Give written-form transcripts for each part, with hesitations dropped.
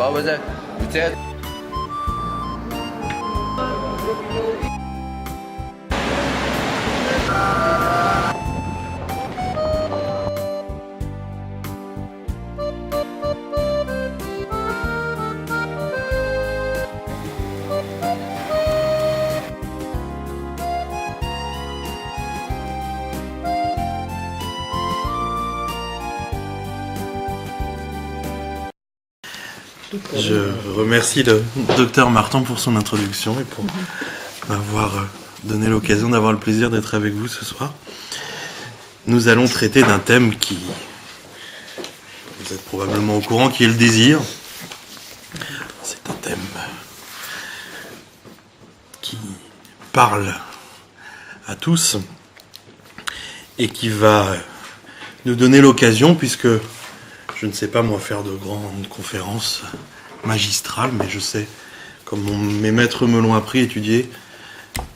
رابطه بتاعت Je remercie le docteur Martin pour son introduction et pour m'avoir donné l'occasion d'avoir le plaisir d'être avec vous ce soir. Nous allons traiter d'un thème qui, vous êtes probablement au courant, qui est le désir. C'est un thème qui parle à tous et qui va nous donner l'occasion, puisque je ne sais pas moi faire de grandes conférences magistrales, mais je sais, comme mes maîtres me l'ont appris, étudier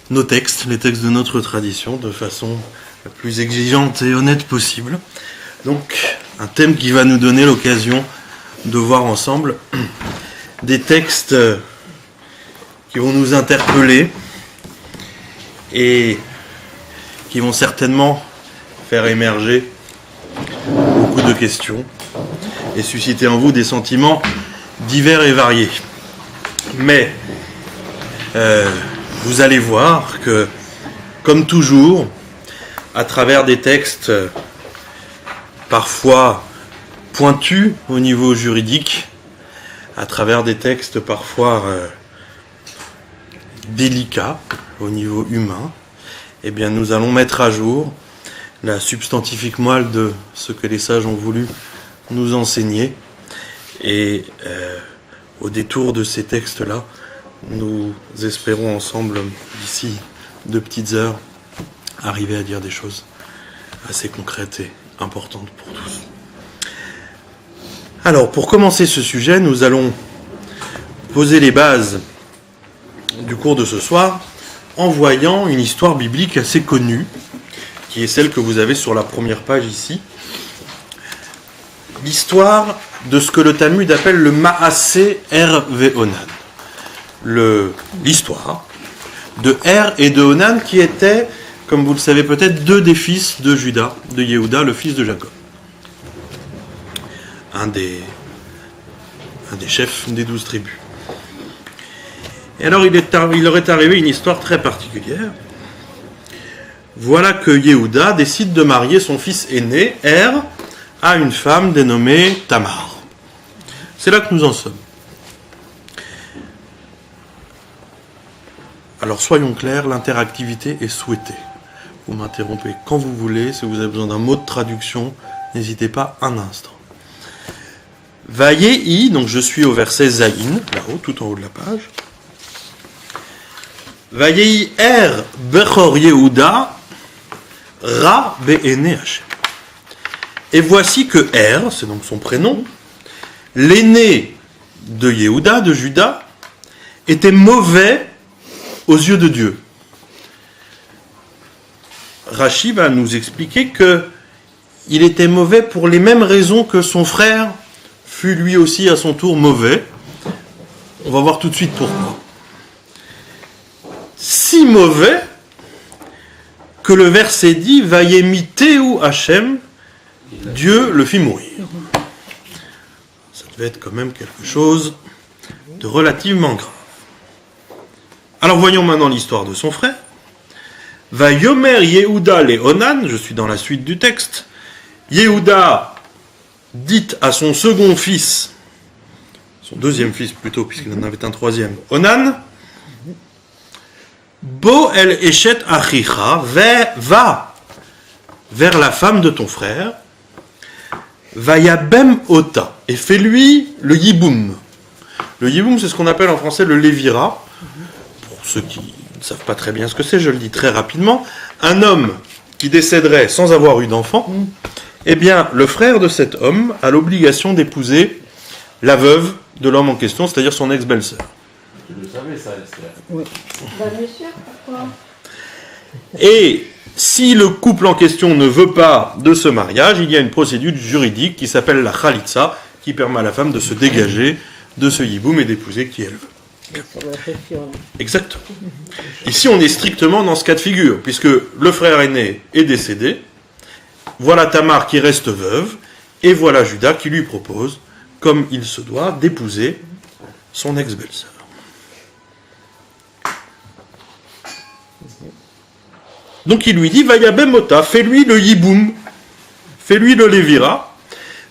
nos textes, les textes de notre tradition, de façon la plus exigeante et honnête possible. Donc, un thème qui va nous donner l'occasion de voir ensemble des textes qui vont nous interpeller et qui vont certainement faire émerger beaucoup de questions et susciter en vous des sentiments divers et variés. Mais vous allez voir que, comme toujours, à travers des textes parfois pointus au niveau juridique, à travers des textes parfois délicats au niveau humain, eh bien nous allons mettre à jour la substantifique moelle de ce que les sages ont voulu nous enseigner, et au détour de ces textes-là, nous espérons ensemble, d'ici 2 petites heures, arriver à dire des choses assez concrètes et importantes pour tous. Alors, pour commencer ce sujet, nous allons poser les bases du cours de ce soir en voyant une histoire biblique assez connue, qui est celle que vous avez sur la première page ici. L'histoire de ce que le Talmud appelle le Maaseh Er ve'Onan. L'histoire de Er et de Onan, qui étaient, comme vous le savez peut-être, 2 des fils de Juda, de Yehuda, le fils de Jacob. Un des chefs des 12 tribus. Et alors il leur est arrivé une histoire très particulière. Voilà que Yehuda décide de marier son fils aîné, Er, à une femme dénommée Tamar. C'est là que nous en sommes. Alors soyons clairs, l'interactivité est souhaitée. Vous m'interrompez quand vous voulez, si vous avez besoin d'un mot de traduction, n'hésitez pas un instant. Vayehi, donc je suis au verset Zayin, là-haut, tout en haut de la page. Vayehi Er Bechor Yehuda Ra Be'ene Hashem. Et voici que Er, c'est donc son prénom, l'aîné de Yehuda, de Juda, était mauvais aux yeux de Dieu. Rashi va nous expliquer que il était mauvais pour les mêmes raisons que son frère fut lui aussi à son tour mauvais. On va voir tout de suite pourquoi. Si mauvais que le verset dit Vayemitehu Hashem, Dieu le fit mourir. Ça devait être quand même quelque chose de relativement grave. Alors voyons maintenant l'histoire de son frère. Vayomer Yehuda le Onan, je suis dans la suite du texte. Yehuda dit à son second fils, son deuxième fils plutôt, puisqu'il en avait un troisième, Onan, Bo el Eshet Achicha, va vers la femme de ton frère, Vayabem Ota, et fais-lui le yiboum. Le yiboum, c'est ce qu'on appelle en français le lévira. Pour ceux qui ne savent pas très bien ce que c'est, je le dis très rapidement. Un homme qui décéderait sans avoir eu d'enfant, eh bien, le frère de cet homme a l'obligation d'épouser la veuve de l'homme en question, c'est-à-dire son ex-belle-sœur. Tu le savais ça, Esther? Oui. Bien sûr, pourquoi? Et si le couple en question ne veut pas de ce mariage, il y a une procédure juridique qui s'appelle la khalitsa, qui permet à la femme de se dégager de ce yiboum et d'épouser qui elle veut. Sur la question. Exactement. Ici, on est strictement dans ce cas de figure, puisque le frère aîné est décédé, voilà Tamar qui reste veuve, et voilà Judas qui lui propose, comme il se doit, d'épouser son ex-belle-sœur. Donc il lui dit, Vayabem Mota, fais-lui le yiboum, fais-lui le lévira,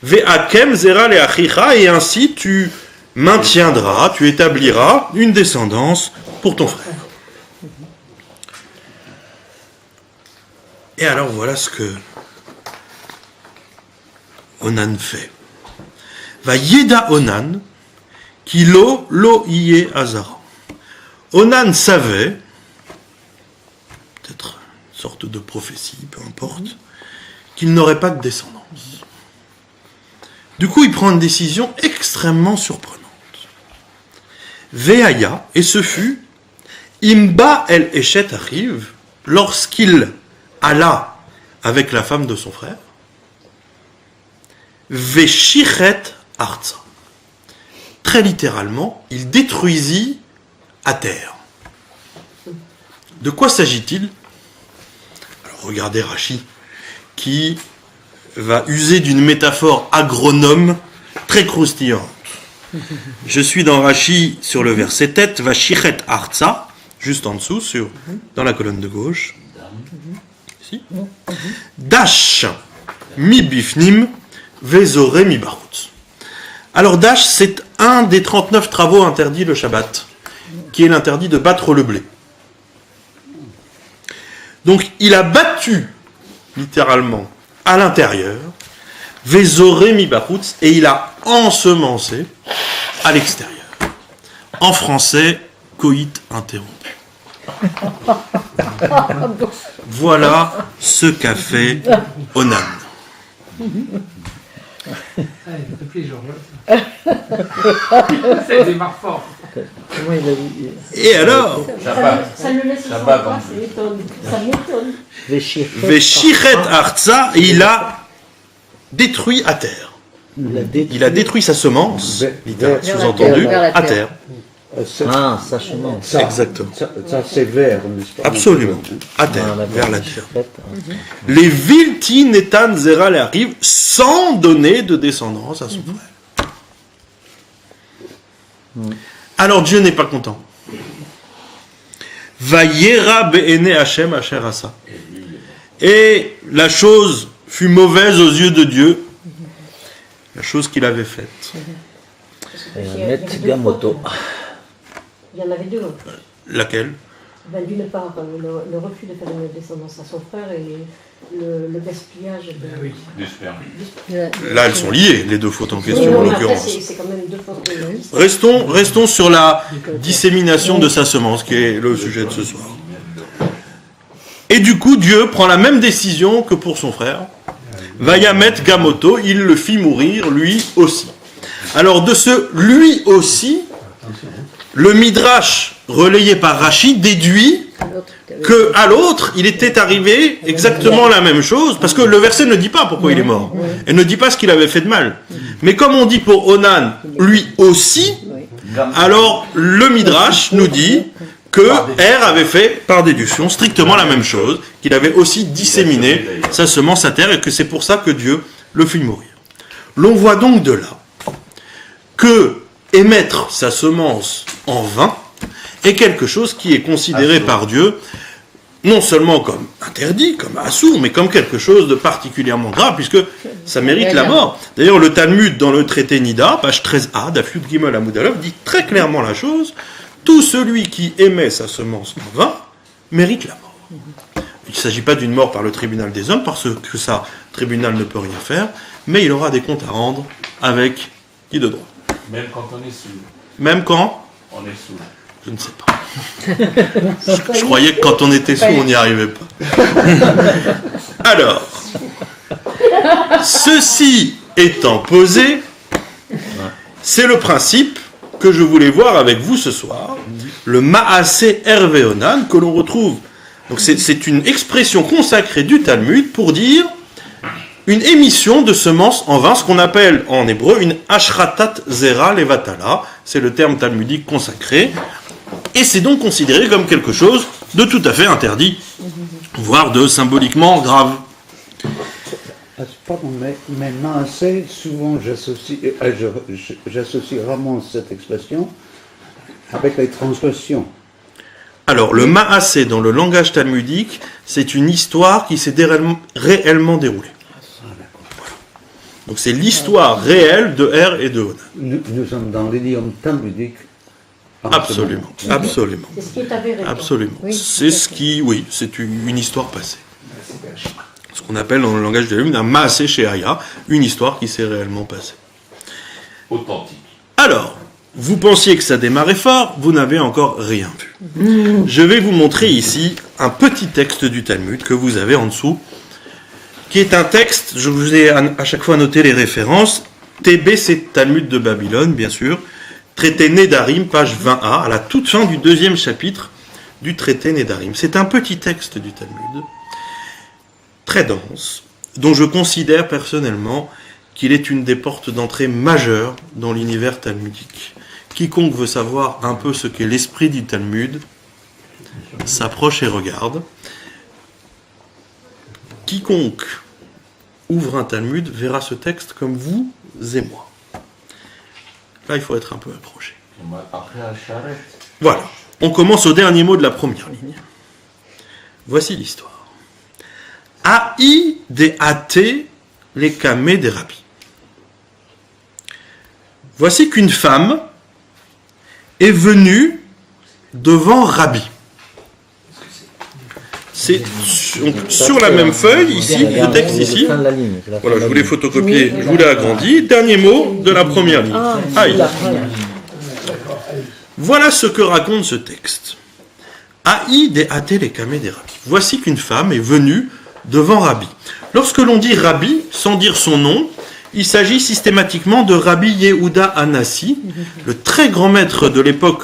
Ve'akem zera le achicha, et ainsi tu maintiendras, tu établiras une descendance pour ton frère. Et alors voilà ce que Onan fait. Va yeda Onan, qui lo iye azara. Onan savait, peut-être une sorte de prophétie, peu importe, qu'il n'aurait pas de descendance. Du coup, il prend une décision extrêmement surprenante. Veaya, et ce fut, Imba el Eshet arrive, lorsqu'il alla avec la femme de son frère, Veshichet Arza. Très littéralement, il détruisit à terre. De quoi s'agit-il? Alors regardez Rachi, qui va user d'une métaphore agronome très croustillante. Je suis dans Rachi sur le verset tête, Vashichet Arza, juste en dessous, dans la colonne de gauche. Ici. Dash mi bifnim, vezore mi barut. Alors Dash, c'est un des 39 travaux interdits le Shabbat, qui est l'interdit de battre le blé. Donc il a battu, littéralement, à l'intérieur, vezore mi barut, et il a ensemencé à l'extérieur. En français, coït interrompu. Voilà ce qu'a fait Onan. C'est des marques fortes. Comment il a dit? Et alors, Ça le laisse sans Shabbat, pas, ça m'étonne. Veshichet Arza, il a détruit à terre. Il a détruit sa semence, sous-entendu, à terre. Ah, sa semence. Ça, Exactement. ça c'est vert, n'est-ce pas? Absolument. À terre, Ah, la vers la bouche terre. faite, Les Vilti Netan Zera les arrivent sans donner de descendance à son frère. Alors Dieu n'est pas content. Vayera be'ene Hashem asher asa. Et la chose fut mauvaise aux yeux de Dieu, la chose qu'il avait faite. Met Gamoto. Il y en avait deux. Laquelle? Ben, d'une part, le refus de faire une descendance à son frère et le gaspillage de... Du sperme. Là, elles sont liées, les deux fautes en Oui, question, en mais après, l'occurrence. c'est quand même deux fautes. Restons sur la dissémination de sa semence, qui est le sujet de ce soir. Et du coup, Dieu prend la même décision que pour son frère. Vayamet Gamoto, il le fit mourir, lui aussi. Alors, de ce lui aussi, le Midrash, relayé par Rachid, déduit que à l'autre, il était arrivé exactement la même chose, parce que le verset ne dit pas pourquoi il est mort. Elle ne dit pas ce qu'il avait fait de mal. Mais comme on dit pour Onan, lui aussi, alors le Midrash nous dit que Er avait fait, par déduction, strictement la même chose, qu'il avait aussi disséminé sa semence à terre, et que c'est pour ça que Dieu le fit mourir. L'on voit donc de là que émettre sa semence en vain est quelque chose qui est considéré par Dieu non seulement comme interdit, comme assourd, mais comme quelque chose de particulièrement grave, puisque ça mérite la mort. D'ailleurs, le Talmud, dans le traité Nida, page 13a, Daf Yud Gimel Amud Aleph, dit très clairement la chose: tout celui qui émet sa semence en vain mérite la mort. Il ne s'agit pas d'une mort par le tribunal des hommes, parce que ça, le tribunal ne peut rien faire, mais il aura des comptes à rendre avec qui de droit. Même quand on est sous. Même quand On est sous. Je ne sais pas. Je croyais que quand on était sous, on n'y arrivait pas. Alors, ceci étant posé, c'est le principe que je voulais voir avec vous ce soir, le Maaseh Hervé Onan, que l'on retrouve. Donc c'est une expression consacrée du Talmud pour dire une émission de semences en vin, ce qu'on appelle en hébreu une ashratat zera levatala, c'est le terme talmudique consacré, et c'est donc considéré comme quelque chose de tout à fait interdit, voire de symboliquement grave. Pardon, mais Maasé, souvent j'associe rarement cette expression avec les transgressions. Alors, le Maasé dans le langage talmudique, c'est une histoire qui s'est réellement déroulée. Voilà. Donc c'est l'histoire réelle de Er et de Onan. Nous sommes dans l'idiome talmudique. Absolument, absolument. C'est ce qui est avéré. Absolument. Oui, C'est ce qui, oui, c'est une histoire passée. Ce qu'on appelle dans le langage de l'homme un Maasé Sheaya, une histoire qui s'est réellement passée. Authentique. Alors, vous pensiez que ça démarrait fort, vous n'avez encore rien vu. Je vais vous montrer ici un petit texte du Talmud que vous avez en dessous, qui est un texte, je vous ai à chaque fois noté les références, TB, Talmud de Babylone, bien sûr, traité Nédarim, page 20a, à la toute fin du 2e chapitre du traité Nédarim. C'est un petit texte du Talmud, très dense, dont je considère personnellement qu'il est une des portes d'entrée majeures dans l'univers talmudique. Quiconque veut savoir un peu ce qu'est l'esprit du Talmud s'approche et regarde. Quiconque ouvre un Talmud verra ce texte comme vous et moi. Là, il faut être un peu approché. Après la charrette. Voilà. On commence au dernier mot de la première ligne. Voici l'histoire. Aï de athé les kamé des rabbis. Voici qu'une femme est venue devant Rabbi. C'est sur la même feuille, ici, le texte ici. Voilà, je vous l'ai photocopié, je vous l'ai agrandi. Dernier mot de la première ligne. Aïe. Voilà ce que raconte ce texte. Aï de athé les kamé des rabbis. Voici qu'une femme est venue devant Rabbi. Lorsque l'on dit Rabbi, sans dire son nom, il s'agit systématiquement de Rabbi Yehuda Hanassi, le très grand maître de l'époque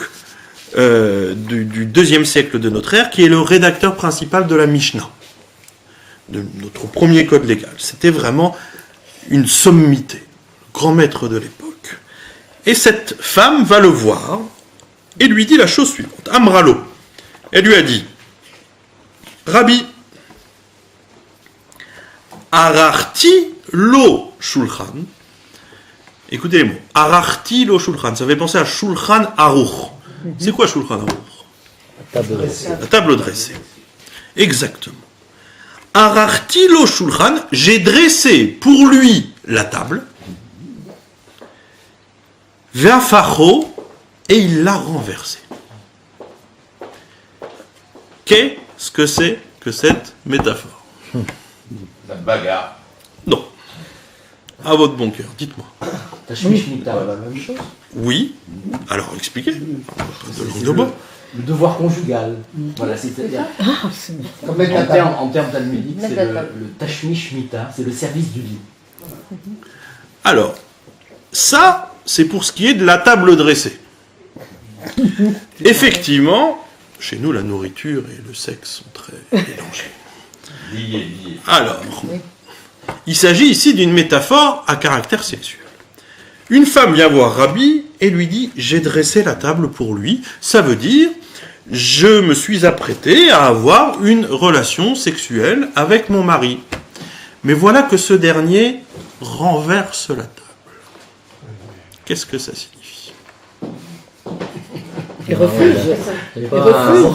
du 2e siècle de notre ère, qui est le rédacteur principal de la Mishnah, de notre premier code légal. C'était vraiment une sommité, grand maître de l'époque. Et cette femme va le voir et lui dit la chose suivante. Amralo, elle lui a dit, Rabbi, Ararti lo shulchan. Écoutez les mots. Ararti lo shulchan. Ça fait penser à shulchan aruch. C'est quoi shulchan aruch? La table dressée. Exactement. Ararti lo shulchan. J'ai dressé pour lui la table. Ve'afacho. Et il l'a renversée. Qu'est-ce que c'est que cette métaphore? La bagarre. Non. À votre bon cœur, dites-moi. Tashmishmita, la même chose. Oui. Alors, expliquez. Pas de langue de bois. Le devoir conjugal. Voilà, c'est-à-dire. En termes talmudiques, c'est le Tashmishmita, c'est le service du lit. Alors, ça, c'est pour ce qui est de la table dressée. Effectivement, chez nous, la nourriture et le sexe sont très mélangés. Lié. Alors, il s'agit ici d'une métaphore à caractère sexuel. Une femme vient voir Rabbi et lui dit « J'ai dressé la table pour lui ». Ça veut dire « Je me suis apprêté à avoir une relation sexuelle avec mon mari ». Mais voilà que ce dernier renverse la table. Qu'est-ce que ça signifie? Il refuse. Il refuse.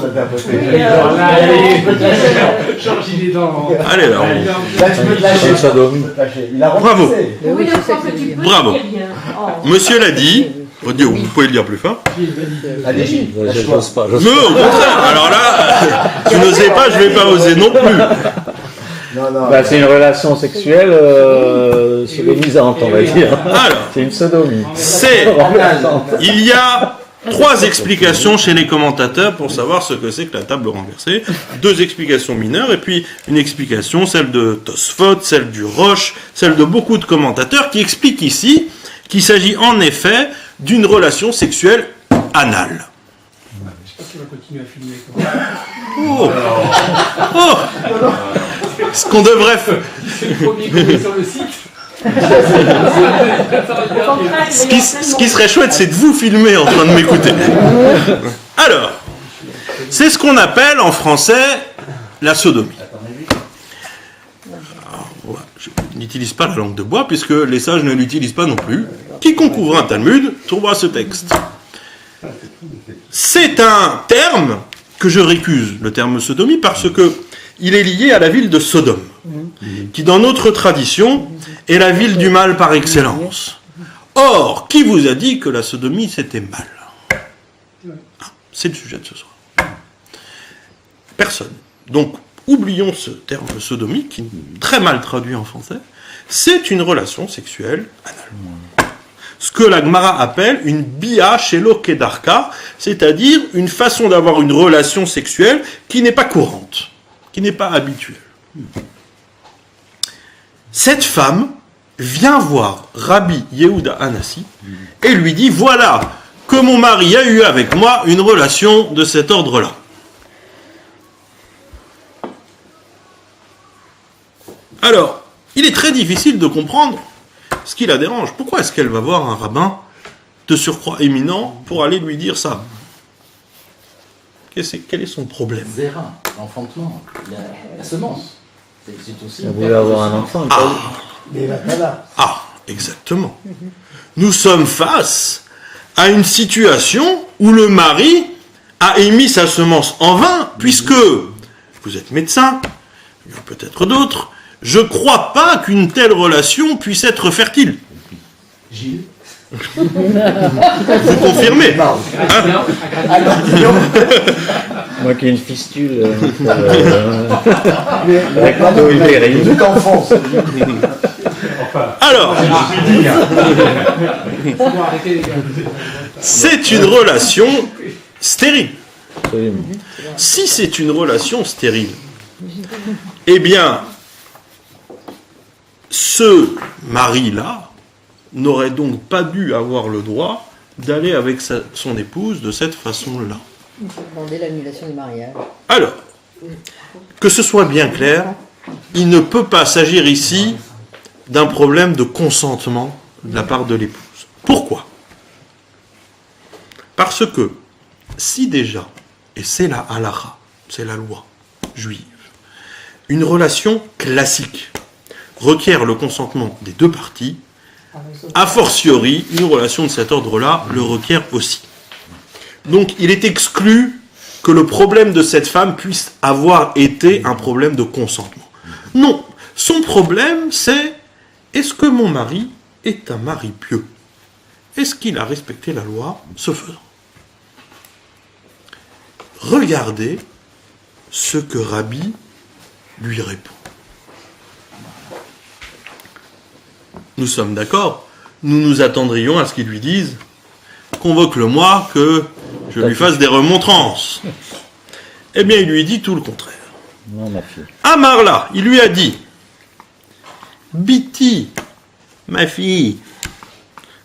Allez là, bravo. Oui, je sais que tu peux Bravo. dire bien. Oh. Monsieur l'a dit. Vous pouvez le dire plus fort. Allez-y, Je n'ose pas. Mais au contraire, alors là, je n'osais pas, je ne vais pas oser non plus. Bah, c'est une relation sexuelle sodomisante, on va dire. Alors, C'est une sodomie. il y a 3 explications chez les commentateurs pour savoir ce que c'est que la table renversée. 2 explications mineures et puis une explication, celle de Tosfot, celle du Roche, celle de beaucoup de commentateurs qui expliquent ici qu'il s'agit en effet d'une relation sexuelle anale. J'espère qu'il va continuer à filmer. Oh. ce qu'on devrait faire. C'est le premier qu'on met sur le site. Ce qui serait chouette, c'est de vous filmer en train de m'écouter. Alors, c'est ce qu'on appelle en français la sodomie. Alors, voilà, je n'utilise pas la langue de bois puisque les sages ne l'utilisent pas non plus. Quiconque ouvre un Talmud trouvera ce texte. C'est un terme que je récuse, le terme sodomie, parce que il est lié à la ville de Sodome, qui dans notre tradition est la ville du mal par excellence. Or, qui vous a dit que la sodomie c'était mal? C'est le sujet de ce soir. Personne. Donc, oublions ce terme sodomie, qui est très mal traduit en français. C'est une relation sexuelle anale. Ce que la Gemara appelle une bia shelo kedarka, c'est-à-dire une façon d'avoir une relation sexuelle qui n'est pas courante, qui n'est pas habituelle. Cette femme vient voir Rabbi Yehuda Hanassi et lui dit « Voilà que mon mari a eu avec moi une relation de cet ordre-là. » Alors, il est très difficile de comprendre ce qui la dérange. Pourquoi est-ce qu'elle va voir un rabbin de surcroît éminent pour aller lui dire ça? Quel est son problème? Zéra, l'enfantement, la semence. C'est aussi. Elle voulait avoir un enfant. Exactement. Nous sommes face à une situation où le mari a émis sa semence en vain, puisque vous êtes médecin, il y en a peut-être d'autres, je ne crois pas qu'une telle relation puisse être fertile. Gilles. Vous confirmez? Moi qui ai une fistule avec l'eau ibérique. Tout enfance. Alors, c'est une relation stérile. Si c'est une relation stérile, eh bien, ce mari-là n'aurait donc pas dû avoir le droit d'aller avec son épouse de cette façon-là. Il faut demander l'annulation du mariage. Alors, que ce soit bien clair, il ne peut pas s'agir ici d'un problème de consentement de la part de l'épouse. Pourquoi? Parce que si déjà, et c'est la halakha, c'est la loi juive, une relation classique requiert le consentement des deux parties, a fortiori, une relation de cet ordre-là le requiert aussi. Donc il est exclu que le problème de cette femme puisse avoir été un problème de consentement. Non, son problème c'est: est-ce que mon mari est un mari pieux? Est-ce qu'il a respecté la loi ce faisant? Regardez ce que Rabbi lui répond. Nous sommes d'accord, nous nous attendrions à ce qu'il lui dise: convoque-le-moi que je lui fasse des remontrances. Eh bien, il lui dit tout le contraire. Non, ma fille. Amarla, il lui a dit: Biti, ma fille.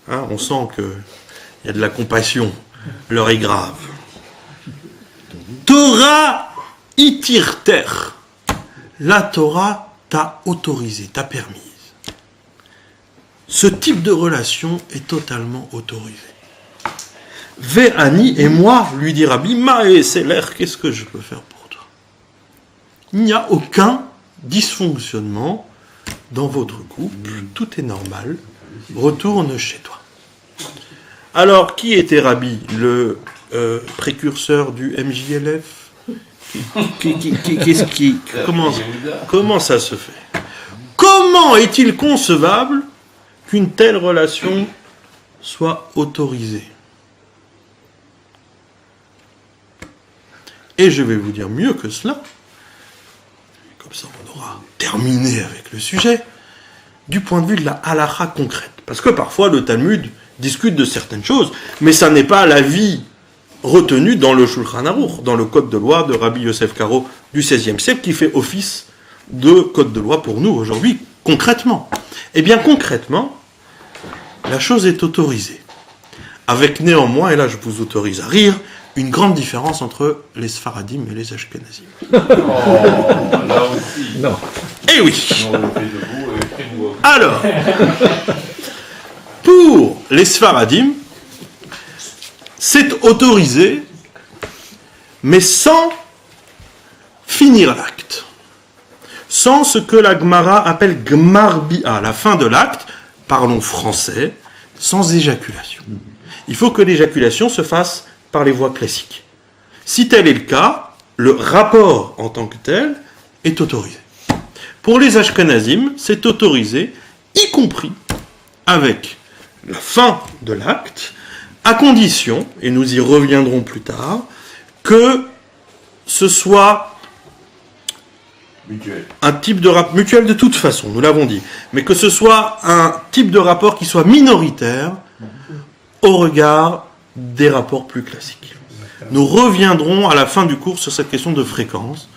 Hein, on sent qu'il y a de la compassion, l'heure est grave. Torah itirter. La Torah t'a autorisé, t'a permise. Ce type de relation est totalement autorisé. Ve'ani, et moi, lui dit Rabbi, Maé Seler, qu'est-ce que je peux faire pour toi? Il n'y a aucun dysfonctionnement dans votre couple, tout est normal, retourne chez toi. Alors, qui était Rabbi, le précurseur du MJLF? Comment ça se fait? Comment est-il concevable qu'une telle relation soit autorisée? Et je vais vous dire mieux que cela, comme ça on aura terminé avec le sujet, du point de vue de la halakha concrète. Parce que parfois le Talmud discute de certaines choses, mais ça n'est pas l'avis retenu dans le Shulchan Aruch, dans le code de loi de Rabbi Yosef Karo du XVIe siècle, qui fait office de code de loi pour nous aujourd'hui, concrètement. Eh bien concrètement, la chose est autorisée. Avec néanmoins, et là je vous autorise à rire, une grande différence entre les Sfaradim et les Ashkenazim. Oh, là aussi. Non. Eh oui. On le fait debout et faites-vous. Alors, pour les Sfaradim, c'est autorisé, mais sans finir l'acte. Sans ce que la Gemara appelle Gmarbia, la fin de l'acte, parlons français, sans éjaculation. Il faut que l'éjaculation se fasse par les voies classiques. Si tel est le cas, le rapport en tant que tel est autorisé. Pour les Ashkenazim, c'est autorisé, y compris avec la fin de l'acte, à condition, et nous y reviendrons plus tard, que ce soit Mutuel. un type de rapport mutuel de toute façon, nous l'avons dit, mais que ce soit un type de rapport qui soit minoritaire au regard des rapports plus classiques. Nous reviendrons à la fin du cours sur cette question de fréquence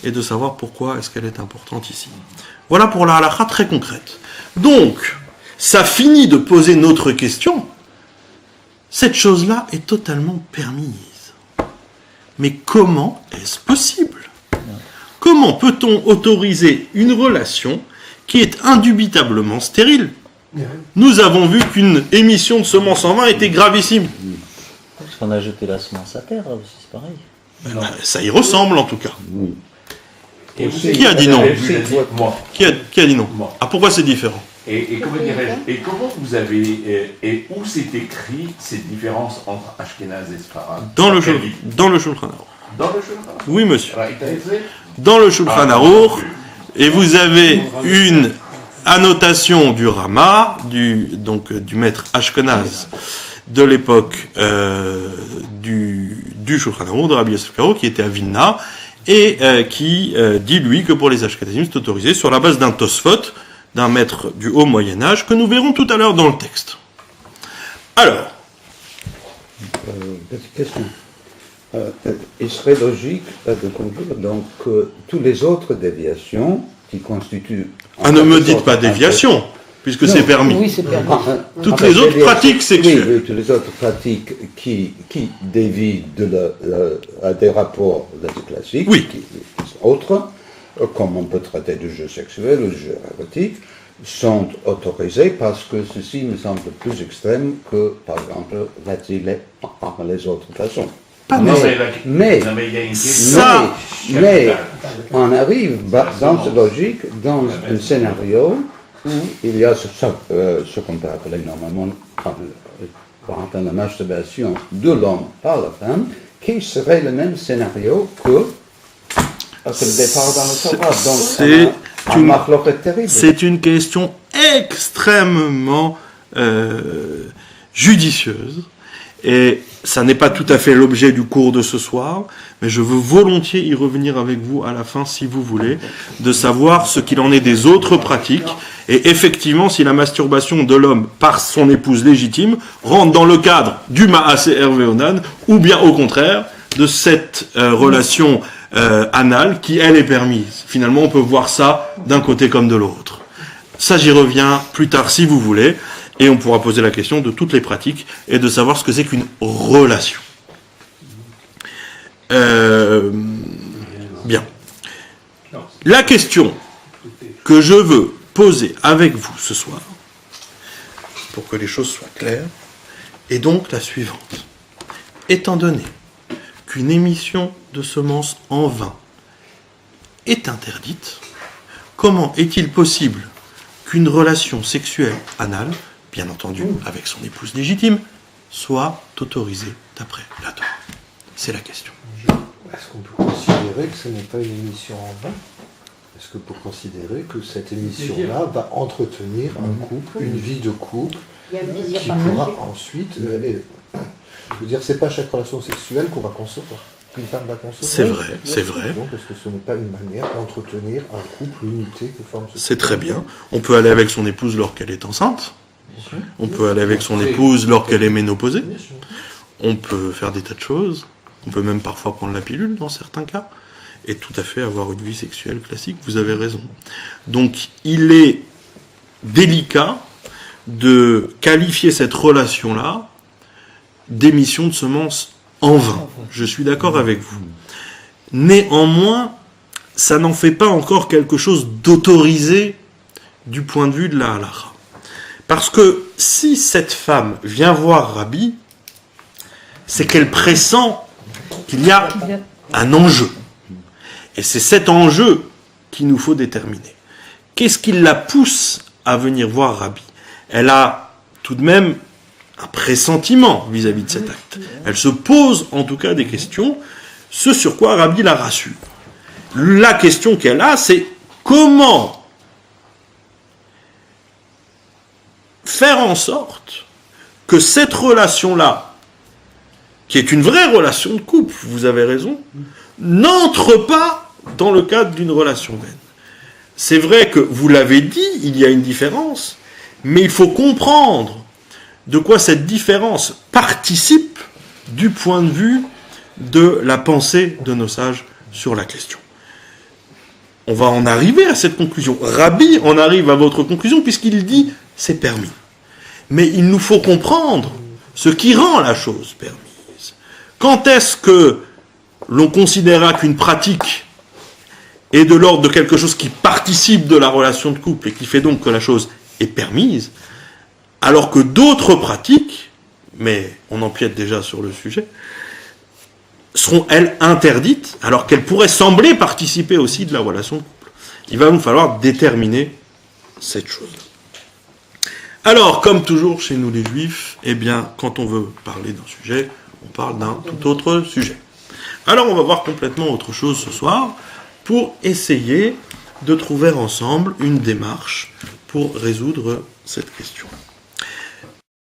et de savoir pourquoi est-ce qu'elle est importante ici. Voilà pour la halakha très concrète. Donc, ça finit de poser notre question. Cette chose-là est totalement permise. Mais comment est-ce possible ? Comment peut-on autoriser une relation qui est indubitablement stérile ? Nous avons vu qu'une émission de semences en vin était gravissime. Parce qu'on a jeté la semence à terre, aussi, c'est pareil. Ça y ressemble en tout cas. Oui. Et Aussi, Qui a dit non ? Moi. Qui a dit non ? Moi. Ah, pourquoi c'est différent ? Et comment dirais-je, et comment vous avez, et où c'est écrit cette différence entre Ashkenaz et Sfarad? Dans le Shulchan Aruch. Dans le Shulchan. Oui, monsieur. Right. Dans le Shulchan Aruch, et vous avez une annotation du Rama, du maître Ashkenaz de l'époque du Shulchan Aruch, de Rabbi Yosef Karo, qui était à Vilna, et qui dit, lui, que pour les Ashkenazim, c'est autorisé sur la base d'un Tosfot, d'un maître du haut Moyen-Âge, que nous verrons tout à l'heure dans le texte. Alors, Petite question. Il serait logique de conclure donc que toutes les autres déviations qui constituent... ne me dites pas déviation, puisque c'est permis. Oui, c'est permis. Toutes les autres pratiques sexuelles. Oui, toutes les autres pratiques qui dévient à des rapports classiques, Oui. qui sont autres, comme on peut traiter du jeu sexuel ou du jeu érotique, sont autorisés parce que ceci me semble plus extrême que, par exemple, les autres façons. Mais on arrive dans cette logique, dans un scénario où il y a ce qu'on peut appeler normalement la masturbation de l'homme par la femme, qui serait le même scénario que le départ dans le Torah. Donc, c'est une question extrêmement judicieuse. Et ça n'est pas tout à fait l'objet du cours de ce soir, mais je veux volontiers y revenir avec vous à la fin, si vous voulez, de savoir ce qu'il en est des autres pratiques, et effectivement, si la masturbation de l'homme par son épouse légitime rentre dans le cadre du Ma'aseh Ve'onan, ou bien au contraire, de cette relation anale qui, elle, est permise. Finalement, on peut voir ça d'un côté comme de l'autre. Ça, j'y reviens plus tard, si vous voulez. Et on pourra poser la question de toutes les pratiques et de savoir ce que c'est qu'une relation. Bien. La question que je veux poser avec vous ce soir, pour que les choses soient claires, est donc la suivante. Étant donné qu'une émission de semences en vin est interdite, comment est-il possible qu'une relation sexuelle anale, bien entendu avec son épouse légitime, soit autorisée d'après la Torah? C'est la question. Est-ce qu'on peut considérer que ce n'est pas une émission en vain? Est-ce que pour considérer que cette émission-là va entretenir un couple, une vie de couple, qui pourra ensuite... je veux dire, c'est pas chaque relation sexuelle qu'on va concevoir. Qu'une femme va concevoir. C'est vrai, c'est vrai. Donc, est-ce que ce n'est pas une manière d'entretenir un couple, une unité que forme ce couple? C'est très bien. On peut aller avec son épouse lorsqu'elle est enceinte. On peut aller avec son épouse lorsqu'elle est ménopausée. On peut faire des tas de choses. On peut même parfois prendre la pilule dans certains cas. Et tout à fait avoir une vie sexuelle classique. Vous avez raison. Donc, il est délicat de qualifier cette relation-là d'émission de semences en vain. Je suis d'accord avec vous. Néanmoins, ça n'en fait pas encore quelque chose d'autorisé du point de vue de la halakha. Parce que si cette femme vient voir Rabbi, c'est qu'elle pressent qu'il y a un enjeu. Et c'est cet enjeu qu'il nous faut déterminer. Qu'est-ce qui la pousse à venir voir Rabbi? Elle a tout de même un pressentiment vis-à-vis de cet acte. Elle se pose en tout cas des questions, ce sur quoi Rabbi la rassure. La question qu'elle a, c'est comment faire en sorte que cette relation-là, qui est une vraie relation de couple, vous avez raison, n'entre pas dans le cadre d'une relation vaine. C'est vrai que, vous l'avez dit, il y a une différence, mais il faut comprendre de quoi cette différence participe du point de vue de la pensée de nos sages sur la question. On va en arriver à cette conclusion. Rabbi en arrive à votre conclusion puisqu'il dit c'est permis. Mais il nous faut comprendre ce qui rend la chose permise. Quand est-ce que l'on considérera qu'une pratique est de l'ordre de quelque chose qui participe de la relation de couple et qui fait donc que la chose est permise, alors que d'autres pratiques, mais on empiète déjà sur le sujet, seront, elles, interdites, alors qu'elles pourraient sembler participer aussi de la relation de couple. Il va nous falloir déterminer cette chose. Alors, comme toujours chez nous les Juifs, eh bien, quand on veut parler d'un sujet, on parle d'un tout autre sujet. Alors, on va voir complètement autre chose ce soir, pour essayer de trouver ensemble une démarche pour résoudre cette question.